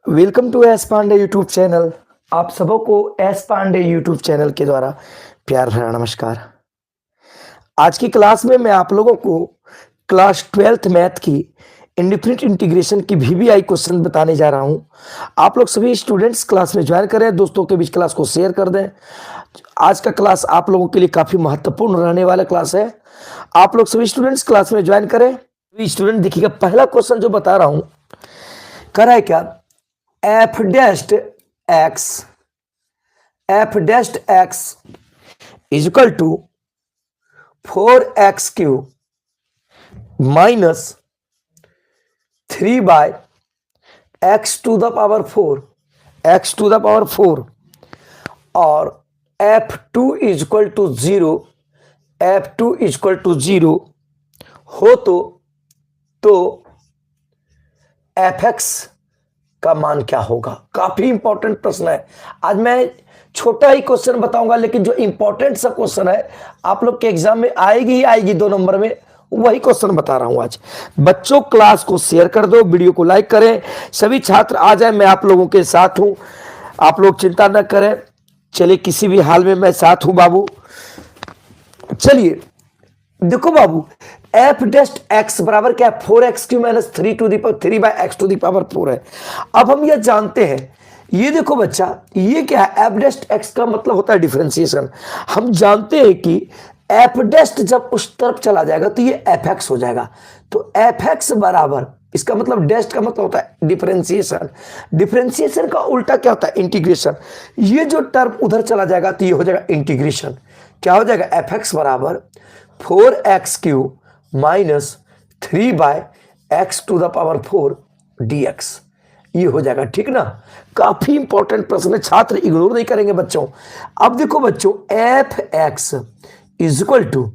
Welcome to S Pandey YouTube channel. आप सबों को एस पांडे यूट्यूब चैनल के द्वारा प्यार भरा नमस्कार। आज की क्लास में मैं आप लोगों को क्लास 12th मैथ की इंडिफिनिट इंटीग्रेशन की वीवीआई क्वेश्चन बताने जा रहा हूं। आप लोग सभी स्टूडेंट्स क्लास में ज्वाइन करें, दोस्तों के बीच क्लास को शेयर कर दें। आज का क्लास आप लोगों के लिए काफी महत्वपूर्ण रहने वाला क्लास है। आप लोग सभी स्टूडेंट्स क्लास में ज्वाइन करें। स्टूडेंट देखिएगा, पहला क्वेश्चन जो बता रहा हूं कर रहा है क्या, f dashed x is equal to 4x³ minus 3/x⁴ और f2 इज इक्वल टू 0 हो तो fx का मान क्या होगा। काफी इंपॉर्टेंट प्रश्न है। आज मैं छोटा ही क्वेश्चन बताऊंगा, लेकिन जो इंपॉर्टेंट सा क्वेश्चन है आप लोग के एग्जाम में आएगी ही आएगी 2 नंबर में, वही क्वेश्चन बता रहा हूं आज। बच्चों क्लास को शेयर कर दो, वीडियो को लाइक करें, सभी छात्र आ जाए, मैं आप लोगों के साथ हूं, आप लोग चिंता न करें। चलिए, किसी भी हाल में मैं साथ हूं बाबू। चलिए देखो बाबू, एफ डेस्ट एक्स बराबर क्या है, 4x³ माइनस 3/x⁴ है। अब हम यह जानते हैं, ये देखो बच्चा, ये क्या है, एफ डेस्ट एक्स का मतलब होता है डिफरेंशिएशन। हम जानते हैं कि एफ डेस्ट जब उस तरफ चला जाएगा तो ये एफ एक्स हो जाएगा। तो एफ एक्स बराबर, इसका मतलब डेस्ट का मतलब होता है डिफरेंशिएशन। डिफरेंशिएशन का उल्टा क्या होता है, इंटीग्रेशन। ये जो टर्म उधर चला जाएगा तो ये हो जाएगा इंटीग्रेशन। क्या हो जाएगा, एफ एक्स बराबर 4x³ माइनस 3/x⁴ dx, ये हो जाएगा। ठीक ना, काफी इंपॉर्टेंट प्रश्न है, छात्र इग्नोर नहीं करेंगे बच्चों। अब देखो बच्चों, f x is equal to,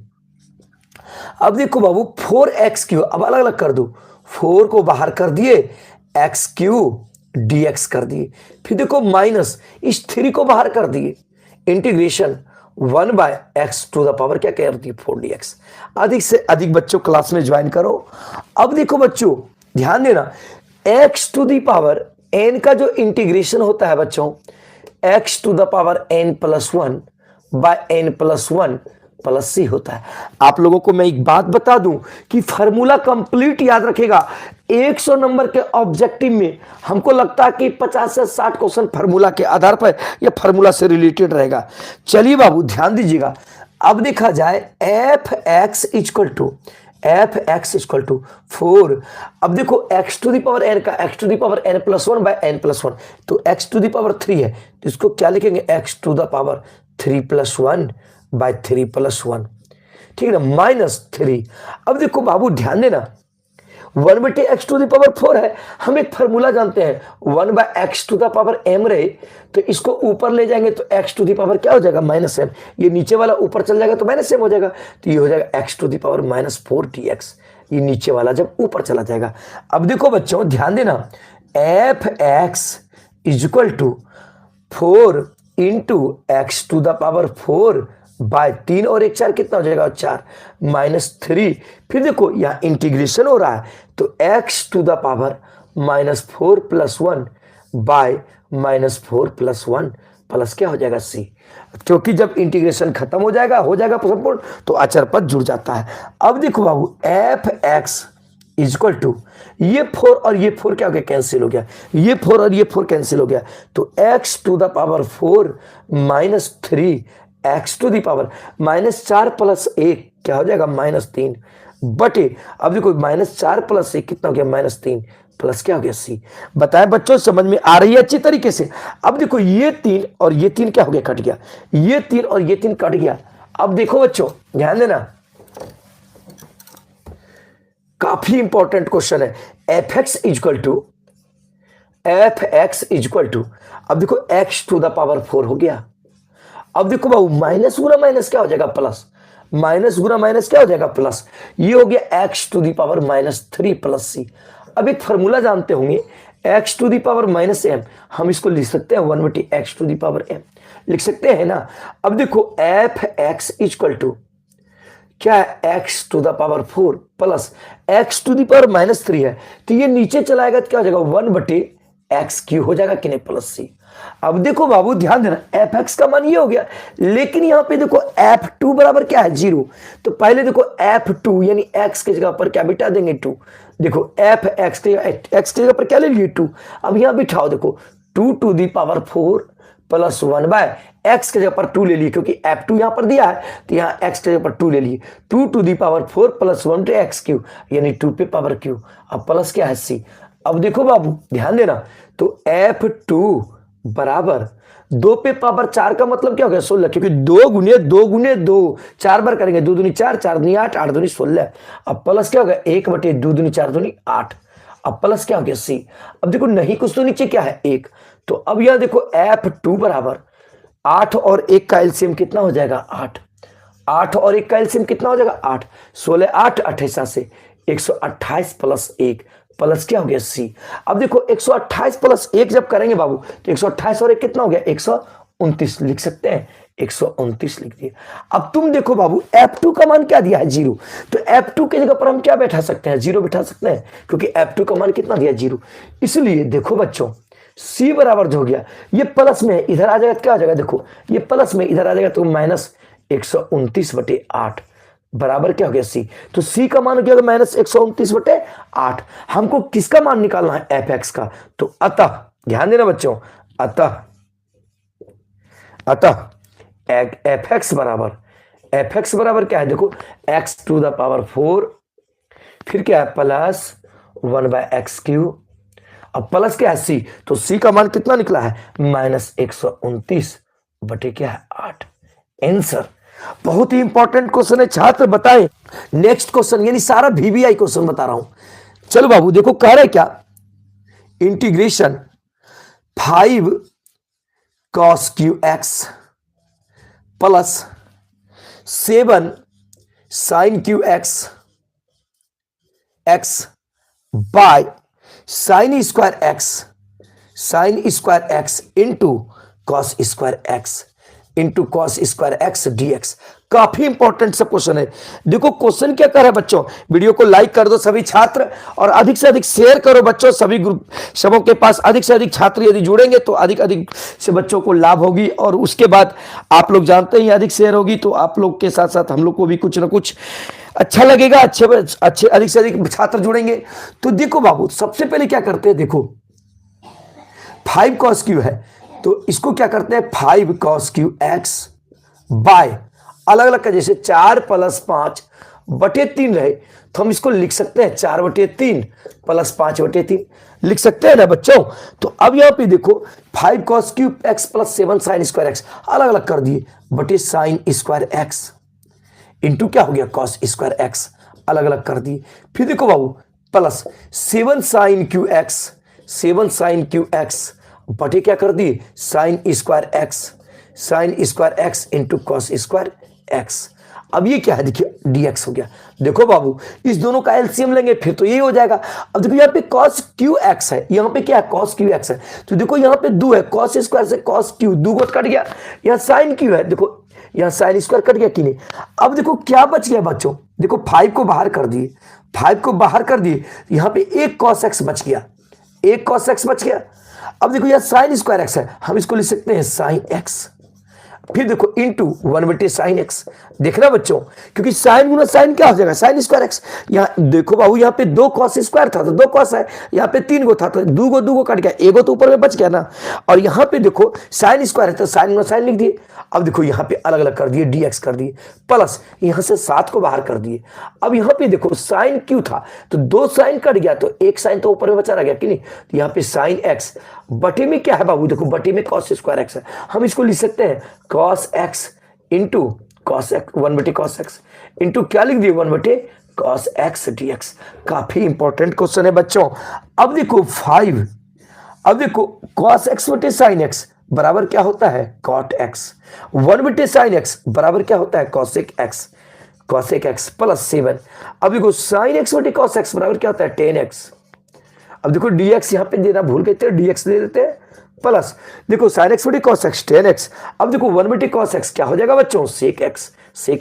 अब देखो बाबू 4x³, अब अलग अलग कर दो, 4 को बाहर कर दिए, x³ dx कर दिए, फिर देखो माइनस इस 3 को बाहर कर दिए, इंटीग्रेशन 1/x⁴ क्या कह रही है 4 dx। अधिक से अधिक बच्चों क्लास में ज्वाइन करो। अब देखो बच्चों ध्यान देना, x⁴n का जो इंटीग्रेशन होता है बच्चों, x⁴n+1/n+1 प्लस c होता है। आप लोगों को मैं एक बात बता दूं कि फार्मूला कंप्लीट याद रखेगा। 100 नंबर के ऑब्जेक्टिव में हमको लगता है कि 50 से 60 क्वेश्चन फार्मूला के आधार पर या फार्मूला से रिलेटेड रहेगा। चलिए बाबू ध्यान दीजिएगा। अब देखा जाए एफ एक्स इक्वल टू 4। अब देखो x⁴n का x⁴n+1/n+1, तो x⁴3 है, तो इसको क्या लिखेंगे, x⁴3+1/3+1, ठीक है ना, -3। अब देखो बाबू ध्यान देना, 1/x⁴ है, हम एक फॉर्मूला जानते हैं, 1/x⁴m रहे तो इसको ऊपर ले जाएंगे तो x⁴ क्या हो जाएगा, -m। ये नीचे वाला ऊपर चल जाएगा तो -m हो जाएगा, तो ये हो जाएगा x⁴ -4 dx, ये नीचे वाला जब ऊपर चला जाएगा। अब देखो बच्चों ध्यान देना, f x is equal to 4 into x⁴/3 और 1 4 कितना हो जाएगा, 4 -3। फिर देखो यहाँ इंटीग्रेशन हो रहा है तो x⁴ -4+1/-4+1 प्लस क्या हो जाएगा, c। क्योंकि जब इंटीग्रेशन खत्म हो जाएगा संपूर्ण, तो अचर पद जुड़ जाता है। अब देखो बाबू, F x is equal to, ये 4 और ये 4 क्या हो गया, कैंसिल हो गया, ये 4 और ये 4 कैंसिल हो गया, तो x⁴ -3 x⁴ -4 + 1 क्या हो जाएगा, -3 बटे, अब देखो -4 + 1 कितना हो गया, -3 प्लस क्या हो गया, c। बताएं बच्चों, समझ में आ रही है अच्छी तरीके से। अब देखो ये 3 और ये 3 क्या हो गया, कट गया, ये 3 और ये 3 कट गया। अब देखो बच्चों ध्यान देना, काफी इंपॉर्टेंट क्वेश्चन है। F x is equal to, अब देखो x⁴ हो गया। अब देखो बाबू, माइनस गुना माइनस क्या हो जाएगा, प्लस, माइनस गुना माइनस क्या हो जाएगा, प्लस, ये हो गया x⁴ -3 प्लस c। अब एक फॉर्मूला जानते होंगे, x⁴ -m, हम इसको लिख सकते हैं 1/x⁴m, लिख सकते हैं ना। अब देखो एफ एक्स इक्वल टू क्या है, x⁴ प्लस x⁴ -3 है, तो ये नीचे चलाएगा तो क्या हो जाएगा, 1/x⁴ एक्स क्यू हो जाएगा कि नहीं, प्लस सी। अब देखो बाबू ध्यान देना, एफ एक्स का मान ये हो गया, लेकिन यहां पे देखो एफ टू बराबर क्या है, 0। तो पहले देखो एफ टू यानी एक्स की जगह पर क्या बिठा देंगे, 2। देखो एफ एक्स की जगह पर क्या ले लिए, 2। अब यहां बिठाओ, देखो 2 to the power 4 plus 1 by x की जगह पर 2 ले लिए, क्योंकि एफ टू यहां पर दिया है तो यहां एक्स की जगह पर 2 ले लिए। 2 to the power 4 plus 1 x cube यानी 2 पे पावर क्यू। अब प्लस क्या है, सी। अब देखो बाबू ध्यान देना, तो एफ टू बराबर 2 पे पावर 4 का मतलब क्या हो गया, 16, क्योंकि 2 गुने 2 गुने 2 4 बार करेंगे, 2 दूनी 4, 4 दूनी 8, 8 दूनी 16। अब प्लस क्या हो गया, 1 बटे 2 दूनी 4 दूनी 8। अब प्लस क्या हो गया, सी। अब देखो नहीं कुछ तो नीचे क्या है, 1। तो अब यहां देखो एफ टू बराबर 8 और 1 का एलसीएम कितना हो जाएगा, 8। 8 और 1 का एलसीएम कितना हो जाएगा, 8। 16 8 28 से 128 प्लस 1 प्लस क्या हो गया, सी। अब देखो 128 प्लस 1 जब करेंगे बाबू तो 128 और 1 कितना हो गया, 129 लिख सकते हैं, 129 लिख दिए। अब तुम देखो बाबू F2 का मान क्या दिया है, 0। तो F2 की जगह पर हम क्या बैठा सकते हैं, 0 बैठा सकते हैं, क्योंकि F2 का मान कितना दिया, 0। इसलिए देखो बच्चों C बराबर जो हो गया, ये प्लस में इधर आ जाएगा तो क्या आ जाएगा, देखो ये प्लस में इधर आ जाएगा तो माइनस 129/8 बराबर क्या हो गया, सी। तो सी का मान क्या होगा, माइनस 129/8। हमको किसका मान निकालना है, एफ एक्स का। तो अतः ध्यान देना बच्चों, अतः एफ एक्स बराबर क्या है, देखो एक्स टू द पावर 4 फिर क्या है प्लस 1 बाय एक्स क्यू। अब प्लस क्या है, सी। तो सी का मान कितना निकला है, माइनस 129 बटे क्या है, 8। आंसर। बहुत ही इंपॉर्टेंट क्वेश्चन है छात्र, बताएं। नेक्स्ट क्वेश्चन यानी सारा वीवीआई क्वेश्चन बता रहा हूं। चलो बाबू देखो कह रहे क्या, integration 5 cos cube x plus 7 sin cube x by sin square x into cos square x dx। काफी इंपॉर्टेंट सा क्वेश्चन है। देखो क्वेश्चन क्या कर रहा है बच्चों, वीडियो को लाइक कर दो सभी छात्र और अधिक से अधिक शेयर करो बच्चों, सभी ग्रुप सबों के पास अधिक से अधिक छात्र यदि जुड़ेंगे तो अधिक अधिक से बच्चों को लाभ होगी। और उसके बाद आप लोग जानते हैं अधिक शेयर होगी तो आप लोग के साथ साथ हम लोग को भी कुछ ना कुछ अच्छा लगेगा, अच्छे अधिक से अधिक छात्र जुड़ेंगे। तो देखो बाबू सबसे पहले क्या करते हैं, देखो 5 cos क्यू है तो इसको क्या करते हैं, 5 cos क्यू एक्स बाय अलग अलग का, जैसे 4 प्लस 5 बटे 3 रहे तो हम इसको लिख सकते हैं 4 बटे 3 प्लस 5 बटे 3 लिख सकते हैं ना बच्चों। तो अब यहां पे देखो 5 cos cube x plus 7 sine square x अलग अलग कर दिए बटे साइन स्क्वायर एक्स इंटू क्या हो गया कॉस स्क्वायर एक्स अलग अलग कर दिए। फिर देखो बाबू प्लस 7 साइन क्यू एक्स बटे क्या कर दिए sine square x into cos square x. अब ये क्या है देखिए dx हो गया। देखो बाबू इस दोनों का एलसीएम लेंगे फिर तो ये हो जाएगा। अब देखो यहाँ पे cos क्यू एक्स है, यहाँ पे क्या है cos क्यू एक्स है, तो देखो यहाँ पे 2 है cos स्क्वायर से cos क्यू 2 को कट गया, यहाँ साइन क्यू है, देखो यहाँ साइन स्क्वायर कट गया कि नहीं। अब देखो क्या बच गया बच्चों, देखो 5 को बाहर कर दिए, 5 को बाहर कर दिए, यहाँ पे एक cos x बच गया, एक cos x बच गया। अब देखो यहाँ साइन स्क्वायर एक्स है, हम इसको लिख सकते हैं साइन एक्स, फिर देखो इंटू 1 बटे साइन एक्स। देखना बच्चों क्योंकि साइन गुना साइन क्या हो जाएगा साइन स्क्वायर एक्स। यहाँ देखो बाबू यहाँ पे 2 cos स्क्वायर था तो 2 cos है, यहाँ पे 3 गो था तो 2 गो कट गया, एगो तो ऊपर में बच गया ना। और यहाँ पे देखो साइन स्क्वायर है तो साइन गुना साइन लिख दिए। अब देखो यहाँ पे अलग अलग कर दिए dx कर दिए प्लस यहाँ से 7 को बाहर कर दिए। अब यहाँ पे देखो साइन क्यू था तो 2 साइन कट गया तो एक साइन तो ऊपर में बचा रह गया कि नहीं। तो यहाँ पे साइन एक्स बटे में क्या है बाबू, देखो बटे में cos स्क्वायर एक्स है, हम इसको लिख सकते हैं cos x into cos x 1 बटे cos x इंटू क्या लिख दिए 1 बटे cos x dx। काफी इंपॉर्टेंट क्वेश्चन है बच्चों। अब देखो 5, अब देखो cos x बटे sin x बराबर क्या होता है cot x, 1 बटे sin x बराबर क्या होता है cosec x प्लस 7। अब देखो sin x बटे cos x बराबर क्या होता है tan x। अब देखो dx यहां पे देना भूल गए थे, dx दे देते हैं प्लस देखो sin x बटे cos x tan x। अब देखो 1 बटे cos x क्या हो जाएगा बच्चों sec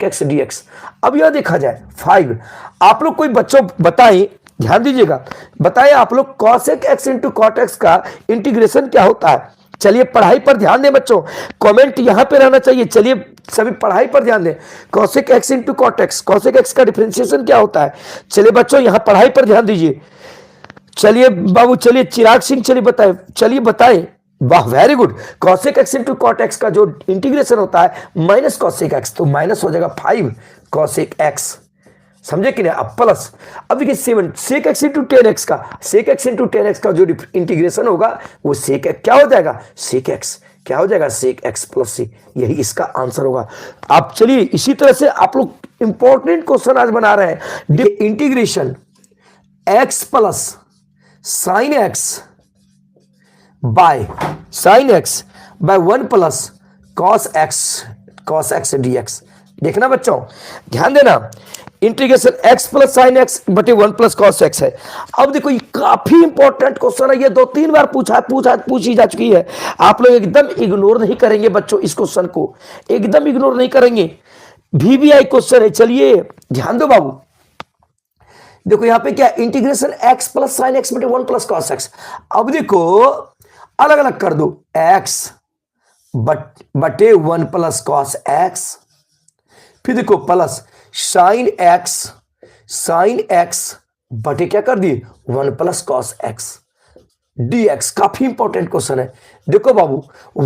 x dx। अब यह देखा जाए 5, आप लोग कोई बच्चों बताएं ध्यान दीजिएगा, बताइए आप लोग cosec x into cot x का इंटीग्रेशन क्या होता है। चलिए पढ़ाई पर ध्यान दें बच्चों, कमेंट यहां पे रहना चाहिए। चलिए सभी पढ़ाई पर ध्यान दें। cosec x into cot x, cosec x का डिफरेंशिएशन क्या होता है। चलिए बच्चों यहां पढ़ाई पर ध्यान दीजिए। चलिए बाबू, चलिए चिराग सिंह, चलिए बताए, चलिए बताए। वाह very good. cosec x into cot x का जो इंटीग्रेशन होता है माइनस cosec x, तो माइनस हो जाएगा 5 cosec x, समझे कि नहीं। अब प्लस, अब देखिए 7 sec x इंटू 10x का, sec x इंटू 10x का जो इंटीग्रेशन होगा वो sec x क्या हो जाएगा, sec x क्या हो जाएगा, sec x प्लस c, यही इसका आंसर होगा। आप चलिए इसी तरह से आप लोग इंपॉर्टेंट क्वेश्चन आज बना रहे हैं। Integration x plus sign x by one plus cos x dx। देखना बच्चों, ध्यान देना, integration x plus sine x बटे 1 प्लस कॉस एक्स है। अब देखो ये काफी इंपॉर्टेंट क्वेश्चन है, ये 2-3 बार पूछी जा चुकी है। आप लोग एकदम इग्नोर नहीं करेंगे बच्चों, इस क्वेश्चन को एकदम इग्नोर नहीं करेंगे, VBI क्वेश्चन है। चलिए ध्यान दो बाबू, देखो यहां पे क्या, integration x plus sine x बटे 1 प्लस कॉस एक्स। अब देखो अलग अलग कर दो, x बटे 1 प्लस कॉस एक्स, फिर देखो प्लस साइन एक्स बटे क्या कर दिए 1 प्लस कॉस एक्स dx। काफी इंपॉर्टेंट क्वेश्चन है। देखो बाबू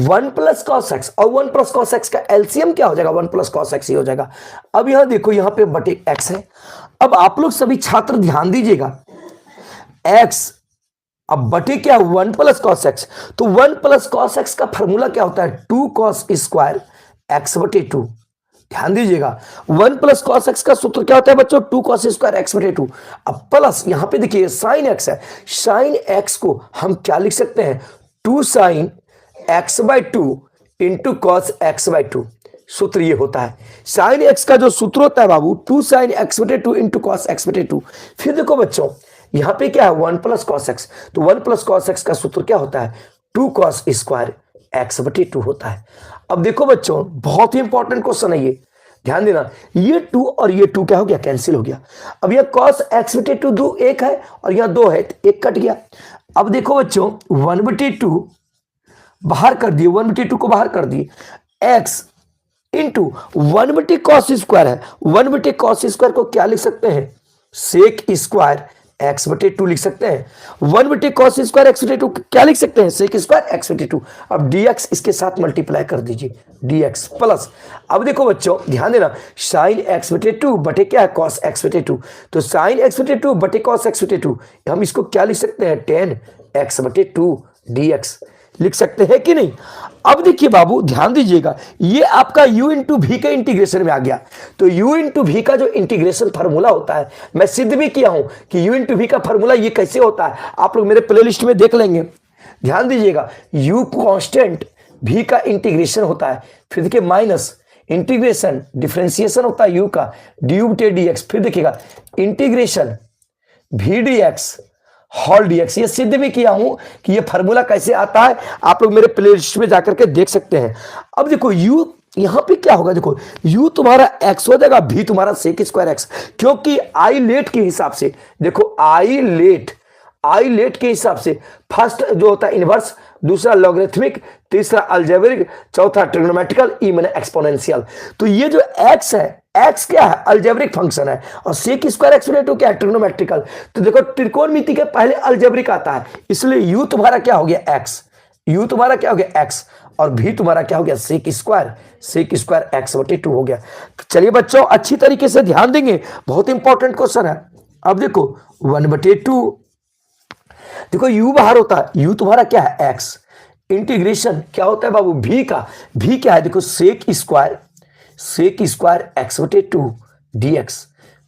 1 प्लस कॉस एक्स और 1 प्लस कॉस एक्स का एलसीएम क्या हो जाएगा, 1 प्लस कॉस एक्स ही हो जाएगा। अब यहां देखो, यहां पे बटे x है। अब आप लोग सभी छात्र ध्यान दीजिएगा, x अब बटे क्या 1 प्लस कॉस एक्स, तो 1 प्लस कॉस एक्स का फॉर्मूला क्या होता है 2 कॉस स्क्वायर एक्स बटे 2। ध्यान दीजिएगा 1 प्लस कॉस एक्स का सूत्र क्या होता है बच्चों, 2 कॉस स्क्वायर एक्स बटे 2। अब प्लस यहां पे देखिए साइन एक्स है, साइन एक्स को हम क्या लिख सकते हैं 2 sine x by 2 into cos x by 2। सूत्र ये होता है, साइन एक्स का जो सूत्र होता है बाबू 2 साइन एक्स बटे 2 इंटू कॉस एक्स बटे 2। फिर देखो बच्चों यहां पे क्या है 1 प्लस कॉस एक्स, तो 1 प्लस कॉस एक्स का सूत्र क्या होता है 2 कॉस स्क्वायर एक्स बटे 2 होता है। अब देखो बच्चों बहुत ही इंपॉर्टेंट क्वेश्चन है ये, ध्यान देना, ये 2 और ये 2 क्या हो गया, कैंसिल हो गया। अब यह cos x बटे 2 2 1 है और यहां 2 है, 1 कट गया। अब देखो बच्चों 1 बटे 2 बाहर कर दिए, 1 बटे 2 को बाहर कर दिए, x इंटू 1 बटे कॉस स्क्वायर है, 1 बटे कॉस स्क्वायर को क्या लिख सकते हैं सेक स्क्वायर एक्स बटे 2 लिख सकते हैं। 1 बटे कॉस स्क्वायर एक्स बटे 2 क्या लिख सकते हैं सेक स्क्वायर एक्स बटे 2। अब dx इसके साथ मल्टीप्लाई कर दीजिए, dx प्लस, अब देखो बच्चों ध्यान देना, साइन एक्स बटे 2 बटे क्या है कॉस एक्स बटे 2, तो साइन एक्स बटे 2 बटे कॉस एक्स बटे 2 हम इसको क्या लिख सकते हैं tan एक्स बटे 2 dx लिख सकते हैं कि नहीं। अब देखिए बाबू ध्यान दीजिएगा, ये आपका u इंटू भी के इंटीग्रेशन में आ गया। तो u इंटू भी का जो इंटीग्रेशन फार्मूला होता है, मैं सिद्ध भी किया हूं कि u इंटू भी का फार्मूला ये कैसे होता है, आप लोग मेरे प्लेलिस्ट में देख लेंगे। ध्यान दीजिएगा u कांस्टेंट भी का इंटीग्रेशन होता है, फिर देखिए माइनस इंटीग्रेशन डिफरेंशिएशन होता है u का du बटे dx, फिर देखिएगा इंटीग्रेशन भी dx होल dx। ये सिद्ध भी किया हूं कि ये फार्मूला कैसे आता है, आप लोग मेरे प्लेलिस्ट में जाकर के देख सकते हैं। अब देखो u यहां पे क्या होगा, देखो u तुम्हारा x हो जाएगा, v तुम्हारा सेक स्क्वायर x, क्योंकि आई लेट के हिसाब से, देखो आई लेट के हिसाब से फर्स्ट जो होता है इनवर्स, दूसरा लॉगरिथमिक, तीसरा अलजेब्रिक, चौथा ट्रिग्नोमेट्रिकल, ई माने एक्सपोनेंशियल। तो ये जो x है, x क्या है अलजेब्रिक फंक्शन है, और सेक स्क्वायर एक्स बटे 2 क्या है ट्रिग्नोमेट्रिकल। तो देखो त्रिकोणमिति के पहले अलजेब्रिक आता है, इसलिए u तुम्हारा क्या हो गया x, u तुम्हारा क्या हो गया x, और v तुम्हारा क्या हो गया सेक स्क्वायर एक्स बटे 2 हो गया। तो चलिए बच्चों अच्छी तरीके से ध्यान देंगे, बहुत इंपॉर्टेंट क्वेश्चन है। अब देखो 1 बटे 2, देखो u बाहर होता है, u तुम्हारा क्या है x, इंटीग्रेशन क्या होता है बाबू v का, v क्या है देखो सेक स्क्वायर एक्स बटे 2 dx।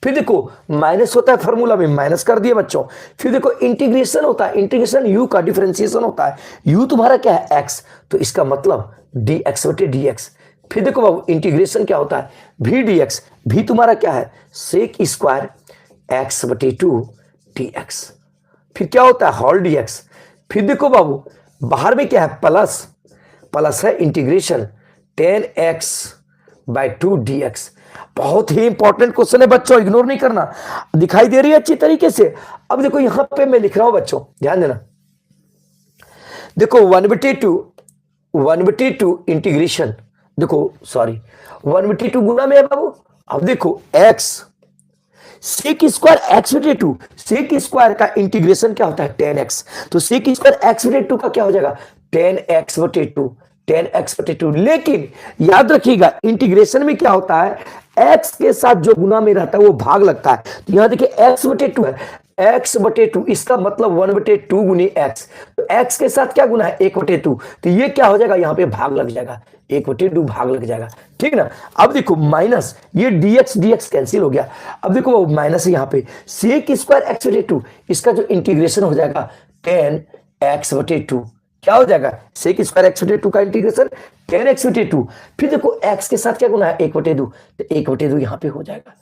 फिर देखो माइनस होता है फॉर्मूला में, माइनस कर दिए बच्चों। फिर देखो इंटीग्रेशन होता है, इंटीग्रेशन u का डिफरेंशिएशन होता है, u तुम्हारा क्या है x, तो इसका मतलब dx बटे dx। फिर देखो बाबू इंटीग्रेशन क्या होता है v dx, v तुम्हारा क्या है सेक स्क्वायर एक्स बटे 2 dx। फिर क्या होता है होल dx। फिर देखो बाबू बाहर में क्या है प्लस है integration tan x by 2 dx। बहुत ही इंपॉर्टेंट क्वेश्चन है बच्चों, इग्नोर नहीं करना। दिखाई दे रही है अच्छी तरीके से। अब देखो यहां पे मैं लिख रहा हूं बच्चों, ध्यान देना। देखो 1/2 इंटीग्रेशन, देखो सॉरी 1/2 गुना में है बाबू। अब देखो x sec square x/2, sec square का इंटीग्रेशन क्या होता है 10x, तो सेक स्क्वायर x/2 का क्या हो जाएगा 10x/2, 10x/2। लेकिन याद रखिएगा इंटीग्रेशन में क्या होता है, x के साथ जो गुना में रहता है वो भाग लगता है। तो यहां देखिए x/2 है, x/2 इसका मतलब 1/2 गुनी x, तो x के साथ क्या गुना है 1/2, तो ये क्या हो जाएगा यहाँ पे भाग लग जाएगा, 1/2 भाग लग जाएगा, ठीक ना। अब देखो माइनस ये dx कैंसिल हो गया। अब देखो माइनस है यहाँ पे सेक स्क्वायर x/2, इसका जो इंटीग्रेशन हो जाएगा 10x/2, क्या हो जाएगा सेक स्क्वायर x/2 का इंटीग्रेशन 10x/2। फिर देखो x के साथ क्या गुना है 1/2, तो 1/2 यहाँ पे हो जाएगा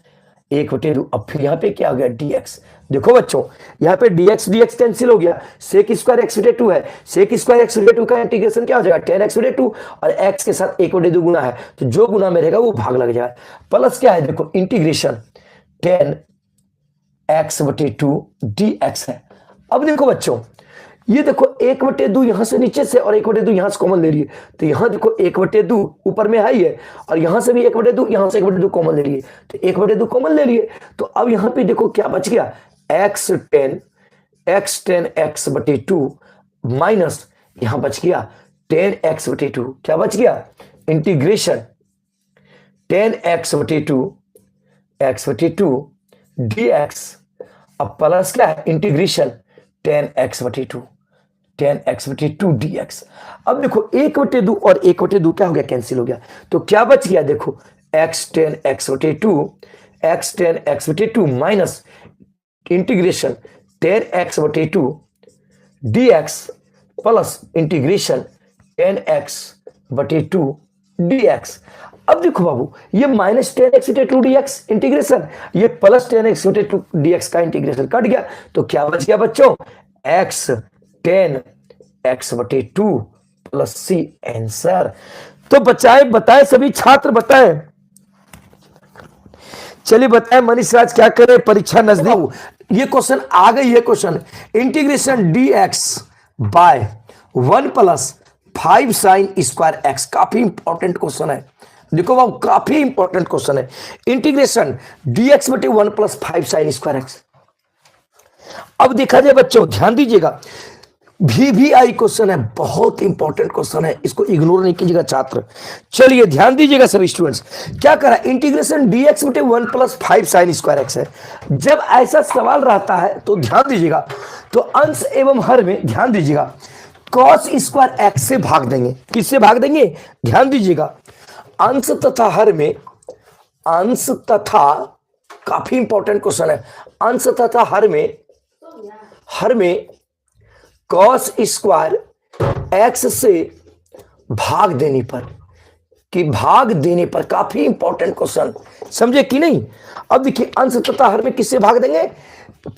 1/2। अब फिर यहाँ पे क्या हो गया dx, देखो बच्चों यहाँ पे dx कैंसिल हो गया, सेक स्क्वायर x/2 है, सेक स्क्वायर x/2 का इंटीग्रेशन क्या हो जाएगा 10x/2 और x के साथ 1/2 गुना है, तो जो गुना में रहेगा वो भाग लग जाएगा। प्लस क्या है देखो इंटीग्रेशन 10x/2 dx है। अब देखो बच्चों ये देखो 1/2 यहां से नीचे से और 1/2 यहां से कॉमन ले रही है, तो यहां देखो 1/2 ऊपर में है ही है और यहां से भी 1/2, यहां से 1/2 कॉमन ले रही है, तो 1/2 कॉमन ले रही है। तो अब यहां पे देखो क्या बच गया x10 x/2 माइनस यहां बच गया 10x/2, क्या बच गया इंटीग्रेशन 10x/2 dx। अब प्लस क्या है इंटीग्रेशन 10x/2 dx। अब देखो 1/2 और 1/2 क्या हो गया कैंसिल हो गया, तो क्या बच गया देखो x10x/2 minus integration 10x/2 dx plus integration 10x/2 dx। अब देखो बाबू ये माइनस 10x/2 dx इंटीग्रेशन, ये प्लस 10x/2 dx का इंटीग्रेशन कट गया, तो क्या बच गया बच्चों x 10x/2 plus c answer. तो बताए सभी छात्र बताएं, चलिए बताएं मनीष राज क्या करे, परीक्षा नजदीक। ये क्वेश्चन आ गई है, question integration dx by 1 + 5 sin square x, काफी इंपॉर्टेंट क्वेश्चन है। देखो बाबू काफी इंपॉर्टेंट क्वेश्चन है, integration dx/1 + 5 sin square x। अब देखा जाए बच्चों ध्यान दीजिएगा, VVI क्वेश्चन है, बहुत इंपॉर्टेंट क्वेश्चन है, इसको इग्नोर नहीं कीजिएगा छात्र। चलिए ध्यान दीजिएगा सभी स्टूडेंट्स, क्या करा integration dx/1 + 5 sin square x है। जब ऐसा सवाल रहता है तो ध्यान दीजिएगा, तो अंश एवं हर में ध्यान दीजिएगा cos स्क्वायर x से भाग देंगे, किससे भाग देंगे ध्यान दीजिएगा, अंश तथा हर में, अंश तथा काफी इंपॉर्टेंट क्वेश्चन है, अंश तथा हर में cos स्क्वायर x से भाग देने पर, कि भाग देने पर, काफी इंपॉर्टेंट क्वेश्चन, समझे कि नहीं। अब देखिए अंश तथा हर में किससे भाग देंगे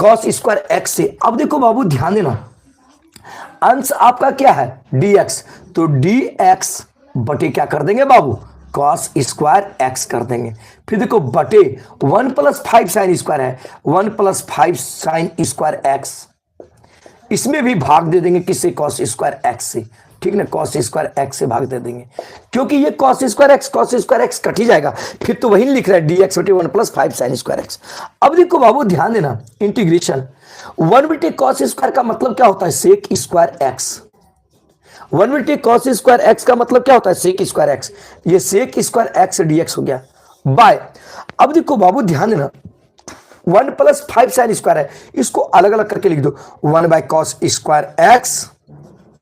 cos स्क्वायर x से। अब देखो बाबू ध्यान देना, अंश आपका क्या है dx, तो dx बटे क्या कर देंगे बाबू cos स्क्वायर x कर देंगे। फिर देखो बटे 1 + 5 sin स्क्वायर है, 1 + 5 sin स्क्वायर x, इसमें भी भाग दे देंगे किससे cos स्क्वायर x से, ठीक ना, cos स्क्वायर x से भाग दे देंगे, क्योंकि ये cos स्क्वायर x कट ही जाएगा, फिर तो वही लिख रहा है dx/1 + 5 sin स्क्वायर x। अब देखो बाबू ध्यान देना, इंटीग्रेशन 1/cos स्क्वायर का मतलब क्या होता है sec square x, 1/cos square x का मतलब क्या होता है सेक स्क्वायर x, ये सेक स्क्वायर x dx हो गया बाय। अब देखो बाबू ध्यान देना 1 + 5 sin स्क्वायर है, इसको अलग अलग करके लिख दो 1/cos square x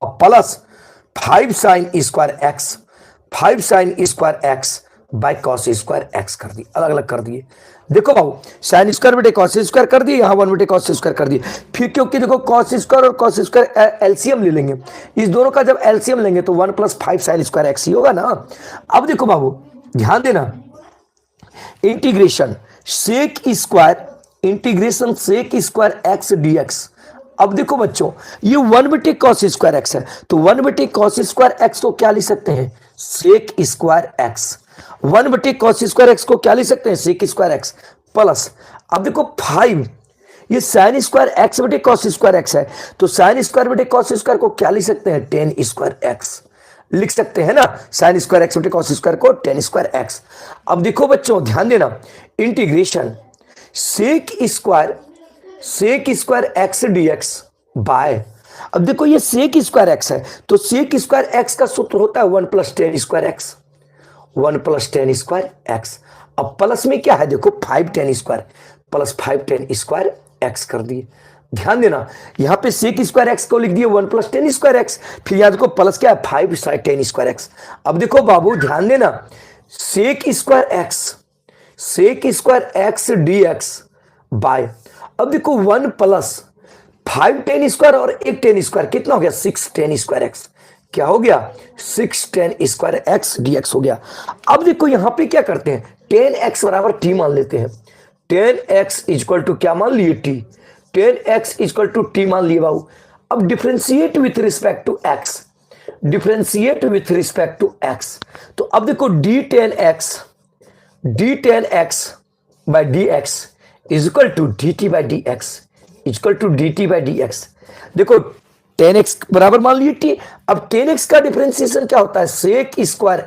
plus 5 sin square x, 5 sin square x by cos square x कर दी, अलग अलग कर दिए। देखो बाबू sin स्क्वायर बटे cos स्क्वायर कर दिए, यहाँ 1/cos स्क्वायर कर दिए, फिर क्योंकि देखो cos स्क्वायर और cos स्क्वायर एलसीएम ले लेंगे, इस दोनों का जब एलसीएम लेंगे तो 1 + 5 sin स्क्वायर x ही होगा ना। अब देखो बाबू ध्यान देना, integration sec square, integration sec square x dx। अब देखो बच्चों ये 1/cos स्क्वायर x है, तो 1/cos स्क्वायर x को क्या लिख सकते हैं सेक स्क्वायर x, 1/cos² x को क्या लिख सकते हैं, sec² x प्लस, अब देखो 5, ये sin² x/cos² x है, तो sin² को क्या लिख सकते हैं, tan² x लिख सकते हैं ना, sin² x/cos² को tan² x। अब देखो बच्चों ध्यान देना, integration sec² x dx bye, अब देखो ये sec² x है, तो sec² x का सूत्र होता है 1 + tan² x, 1 + tan² x। अब प्लस में क्या है, देखो 5 tan² प्लस 5 tan² x कर दिए। ध्यान देना, यहां पे sec² x को लिख दिए 1 + tan² x, फिर याद को प्लस क्या है 5 tan² x। अब देखो बाबू ध्यान देना, sec² x dx बाय, अब देखो 1 + 5 tan² और 1 tan² कितना हो गया, 6 tan² x, क्या हो गया 6 tan² x dx हो गया। अब देखो यहां पे क्या करते हैं, tan x बराबर t मान लेते हैं, tan x = क्या मान लिए, t, tan x = t मान लिए बाबू। अब differentiate with respect to x, differentiate with respect to x, तो अब देखो d tan x by dx = dt by dx = dt by dx। देखो tan x बराबर मान लिए t, अब tan x का डिफरेंशिएशन क्या होता है, sec²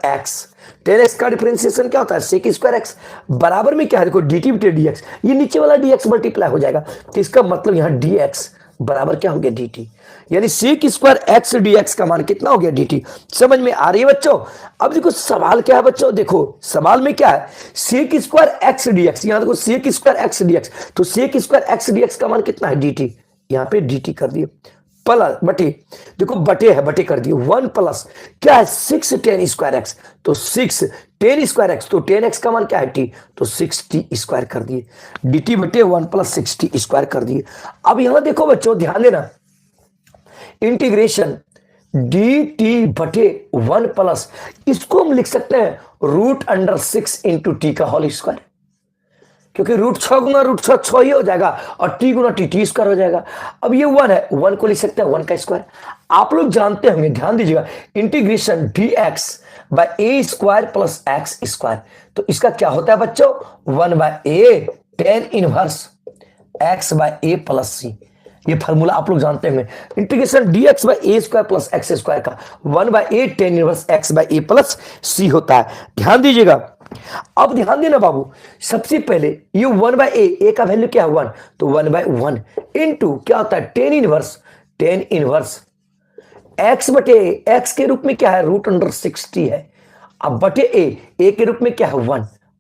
x, tan x का डिफरेंशिएशन क्या होता है, sec² x बराबर में क्या है, देखो dt by dx, ये नीचे वाला dx मल्टीप्लाई हो जाएगा, तो इसका मतलब यहां dx बराबर क्या हो गया, dt, यानी sec² x dx का मान कितना हो गया, dt। समझ में आ रही है बच्चों। अब देखो सवाल क्या है बच्चों, देखो सवाल में क्या है, sec² x dx, यहां देखो sec² x dx, तो sec² x dx का मान कितना है, dt, यहां पे dt कर दिए प्लस बटे, देखो बटे है, बटे कर दिए, 1 प्लस क्या है 6 tan² x, तो 6 tan² x, तो tan x का मान क्या है t, तो 6t² कर दिए, dt बटे 1 + 6t² कर दिए। अब यहां देखो बच्चों ध्यान देना, इंटीग्रेशन dt बटे 1 प्लस, इसको हम लिख सकते हैं √6 × t का होल स्क्वायर, क्योंकि √6 × √6 6 ही हो जाएगा, और t × t² हो जाएगा। अब ये 1 है, 1 को लिख सकते हैं 1 का स्क्वायर। आप लोग जानते होंगे, ध्यान दीजिएगा, integration dx by a² + x², तो इसका क्या होता है बच्चों, 1/a tan 1 x by a + c, ये फार्मूला आप लोग जानते होंगे, integration dx by a² + x² का 1/a tan 1 x by a + c होता है। ध्यान दीजिएगा, अब ध्यान देना बाबू, सबसे पहले ये 1/a, a का वैल्यू क्या है 1, तो 1/1 इनटू क्या होता है tan 1 x बटे x के रूप में क्या है √60 है, अब बटे a के रूप में क्या है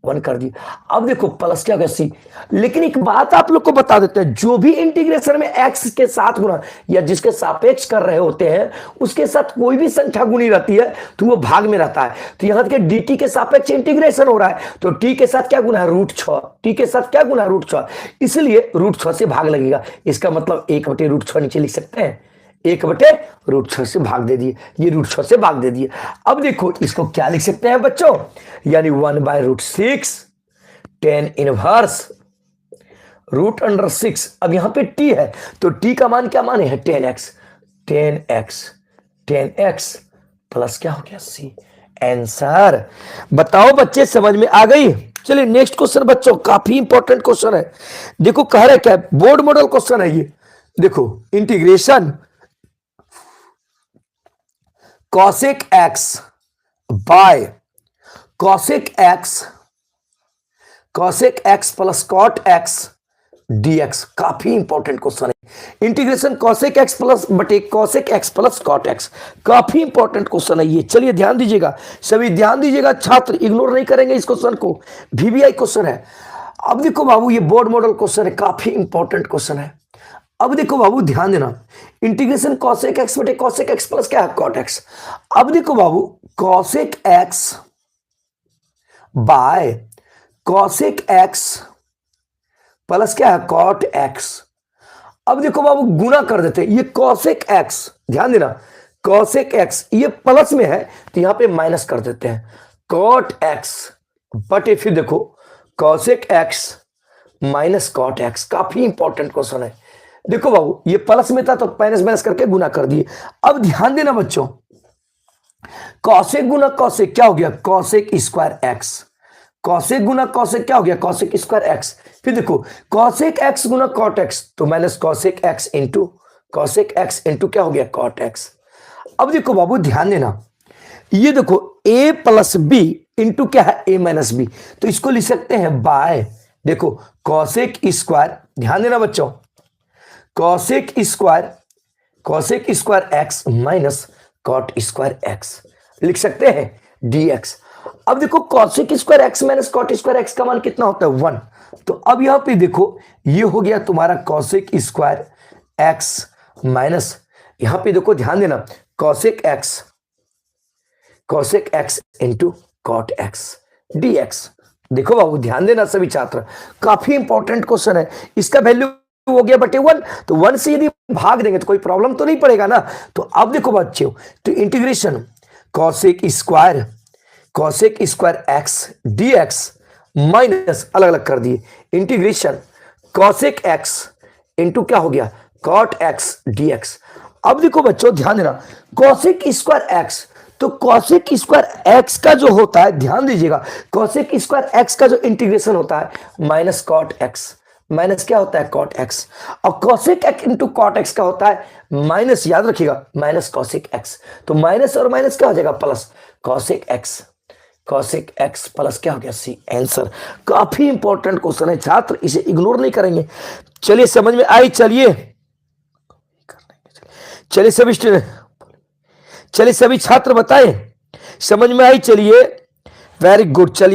1 कर दी। अब देखो प्लस क्या होगा c, लेकिन एक बात आप लोग को बता देते हैं, जो भी इंटीग्रेशन में x के साथ गुणा या जिसके सापेक्ष कर रहे होते हैं उसके साथ कोई भी संख्या गुणी रहती है तो वो भाग में रहता है। तो यहां के dt के सापेक्ष इंटीग्रेशन हो रहा है, तो t के साथ क्या गुना है √6, t के साथ क्या गुना है √6, इसलिए √6 से भाग लगेगा, इसका मतलब 1/√6 नीचे लिख सकते हैं, 1/√6 से भाग दे दिए, ये √6 से भाग दे दिए। अब देखो इसको क्या लिख सकते हैं बच्चों, यानी 1/√6 tan 1 √6, अब यहां पे t है, तो t का मान क्या माने है 10x प्लस क्या हो गया c, आंसर। बताओ बच्चे समझ में आ गई। चलिए नेक्स्ट क्वेश्चन बच्चों, काफी इंपॉर्टेंट क्वेश्चन है, देखो कह रहा है क्या, बोर्ड मॉडल क्वेश्चन है ये, देखो integration cosec x by cosec x plus cot x dx, काफी इंपॉर्टेंट क्वेश्चन है। इंटीग्रेशन cosec x प्लस बटे cosec x plus cot x, काफी इंपॉर्टेंट क्वेश्चन है ये। चलिए ध्यान दीजिएगा, सभी ध्यान दीजिएगा, छात्र इग्नोर नहीं करेंगे इस क्वेश्चन को, VBI क्वेश्चन है। अब देखो बाबू ये बोर्ड मॉडल क्वेश्चन है, काफी इंपॉर्टेंट क्वेश्चन है। अब देखो बाबू ध्यान देना, इंटीग्रेशन cosec x बटे cosec x प्लस क्या है cot x। अब देखो बाबू cosec x by cosec x plus क्या है cot x। अब देखो बाबू गुना कर देते हैं, ये cosec x, ध्यान देना cosec x ये प्लस में है तो यहां पे माइनस कर देते हैं, cot x बटे फिर देखो cosec x minus cot x, काफी इंपॉर्टेंट क्वेश्चन है। देखो बाबू ये प्लस में था तो माइनस माइनस करके गुना कर दिए। अब ध्यान देना बच्चों, कॉसेक गुना कॉसेक क्या हो गया, कॉसेक स्क्वायर एक्स। कॉसेक गुना कॉसेक क्या हो गया, कॉसेक स्क्वायर एक्स। फिर देखो कॉसेक एक्स गुना कॉट एक्स, तो minus cosec x into cosec x into क्या हो गया, कॉट एक्स। अब देखो बाबू ध्यान देना, ये देखो a प्लस बी इंटू क्या है, a माइनस बी, तो इसको लिख सकते हैं बाय, देखो कॉसेक स्क्वायर, ध्यान देना बच्चों, cosec square x minus cot square x लिख सकते हैं dx। अब देखो cosec square x minus cot square x का मान कितना होता है, 1। तो अब यहां पे देखो ये हो गया तुम्हारा कॉसेक स्क्वायर एक्स माइनस, यहां पे देखो ध्यान देना, cosec x into cot x dx। देखो बाबू ध्यान देना सभी छात्र, काफी इंपॉर्टेंट क्वेश्चन है। इसका वैल्यू हो गया बटे 1, तो 1 से यदि भाग देंगे तो कोई प्रॉब्लम तो नहीं पड़ेगा ना। तो अब देखो बच्चों, तो integration cosec square x dx minus, अलग अलग कर दिए, इंटीग्रेशन कॉसेक एक्स इंटू क्या हो गया, कॉट एक्स dx। अब देखो बच्चों ध्यान देना, कॉसेक स्क्वायर एक्स, तो कॉसेक स्क्वायर एक्स का जो होता है, ध्यान दीजिएगा, कॉसेक स्क्वायर एक्स का जो इंटीग्रेशन होता है माइनस कॉट एक्स, माइनस क्या होता है, कॉट एक्स। और cosec x into cot x का होता है माइनस, याद रखिएगा, माइनस कॉसेक एक्स। तो माइनस और माइनस क्या हो जाएगा, प्लस कॉसेक एक्स प्लस क्या हो गया, सी। आंसर। काफी इंपॉर्टेंट क्वेश्चन है छात्र, इसे इग्नोर नहीं करेंगे। चलिए समझ में आई, चलिए सभी छात्र बताएं, समझ में आई, चलिए वेरी गुड। चलिए